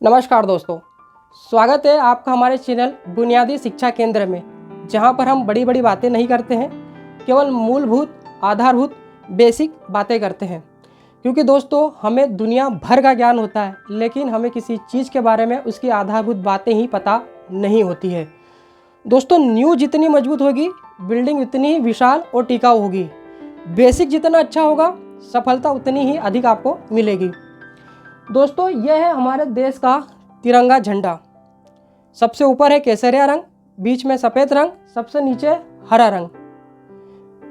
नमस्कार दोस्तों, स्वागत है आपका हमारे चैनल बुनियादी शिक्षा केंद्र में, जहां पर हम बड़ी बड़ी बातें नहीं करते हैं, केवल मूलभूत आधारभूत बेसिक बातें करते हैं। क्योंकि दोस्तों हमें दुनिया भर का ज्ञान होता है, लेकिन हमें किसी चीज़ के बारे में उसकी आधारभूत बातें ही पता नहीं होती है। दोस्तों नींव जितनी मजबूत होगी, बिल्डिंग उतनी ही विशाल और टिकाऊ होगी। बेसिक जितना अच्छा होगा, सफलता उतनी ही अधिक आपको मिलेगी। दोस्तों यह है हमारे देश का तिरंगा झंडा। सबसे ऊपर है केसरिया रंग, बीच में सफ़ेद रंग, सबसे नीचे हरा रंग,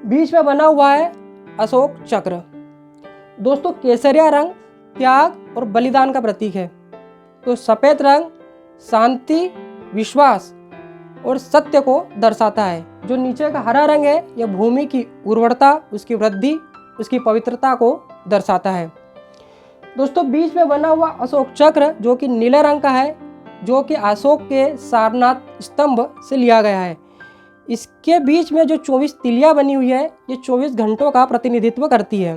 बीच में बना हुआ है अशोक चक्र। दोस्तों केसरिया रंग त्याग और बलिदान का प्रतीक है, तो सफ़ेद रंग शांति, विश्वास और सत्य को दर्शाता है। जो नीचे का हरा रंग है, यह भूमि की उर्वरता, उसकी वृद्धि, उसकी पवित्रता को दर्शाता है। दोस्तों बीच में बना हुआ अशोक चक्र जो कि नीले रंग का है, जो कि अशोक के सारनाथ स्तंभ से लिया गया है। इसके बीच में जो 24 तिलियां बनी हुई है, ये 24 घंटों का प्रतिनिधित्व करती है।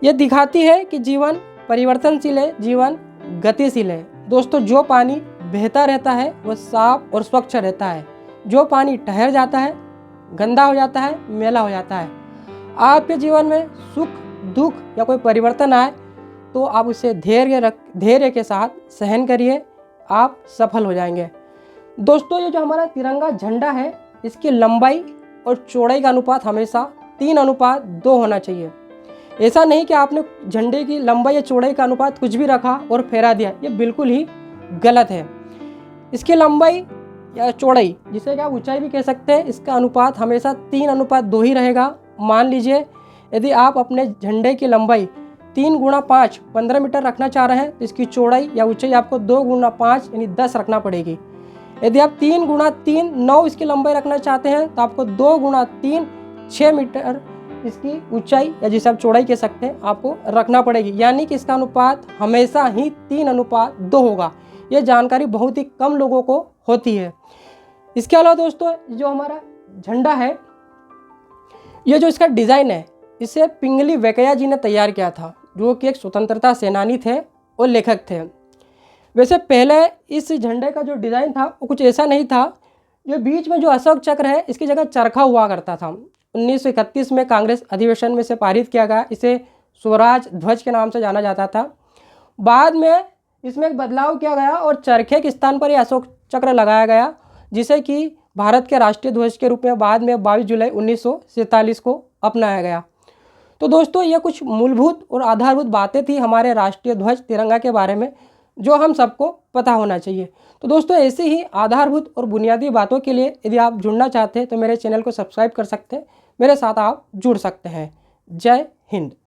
ये दिखाती है कि जीवन परिवर्तनशील है, जीवन गतिशील है। दोस्तों जो पानी बहता रहता है वह साफ और स्वच्छ रहता है। जो पानी ठहर जाता है, गंदा हो जाता है, मैला हो जाता है। आपके जीवन में सुख दुख या कोई परिवर्तन आए तो आप उसे धैर्य के साथ सहन करिए, आप सफल हो जाएंगे। दोस्तों ये जो हमारा तिरंगा झंडा है, इसकी लंबाई और चौड़ाई का अनुपात हमेशा 3:2 होना चाहिए। ऐसा नहीं कि आपने झंडे की लंबाई या चौड़ाई का अनुपात कुछ भी रखा और फहरा दिया, ये बिल्कुल ही गलत है। इसकी लंबाई या चौड़ाई, जिसे क्या ऊंचाई भी कह सकते हैं, इसका अनुपात हमेशा 3:2 ही रहेगा। मान लीजिए यदि आप अपने झंडे की लंबाई 3x5 15 मीटर रखना चाह रहे हैं, तो इसकी चौड़ाई या ऊंचाई आपको 2x5 यानी 10 रखना पड़ेगी। यदि आप 3x3 9 इसकी लंबाई रखना चाहते हैं, तो आपको 2x3 6 मीटर इसकी ऊंचाई या जिसे आप चौड़ाई कह सकते हैं, आपको रखना पड़ेगी। यानी कि इसका अनुपात हमेशा ही 3:2 होगा। ये जानकारी बहुत ही कम लोगों को होती है। इसके अलावा दोस्तों जो हमारा झंडा है, ये जो इसका डिज़ाइन है, इसे पिंगली वेंकैया जी ने तैयार किया था, जो कि एक स्वतंत्रता सेनानी थे और लेखक थे। वैसे पहले इस झंडे का जो डिज़ाइन था वो कुछ ऐसा नहीं था। जो बीच में जो अशोक चक्र है, इसकी जगह चरखा हुआ करता था। 1931 में कांग्रेस अधिवेशन में से पारित किया गया। इसे स्वराज ध्वज के नाम से जाना जाता था। बाद में इसमें एक बदलाव किया गया और चरखे के स्थान पर यह अशोक चक्र लगाया गया, जिसे कि भारत के राष्ट्रीय ध्वज के रूप में बाद में 22 जुलाई 1947 को अपनाया गया। तो दोस्तों ये कुछ मूलभूत और आधारभूत बातें थी हमारे राष्ट्रीय ध्वज तिरंगा के बारे में, जो हम सबको पता होना चाहिए। तो दोस्तों ऐसे ही आधारभूत और बुनियादी बातों के लिए यदि आप जुड़ना चाहते हैं तो मेरे चैनल को सब्सक्राइब कर सकते हैं, मेरे साथ आप जुड़ सकते हैं। जय हिंद।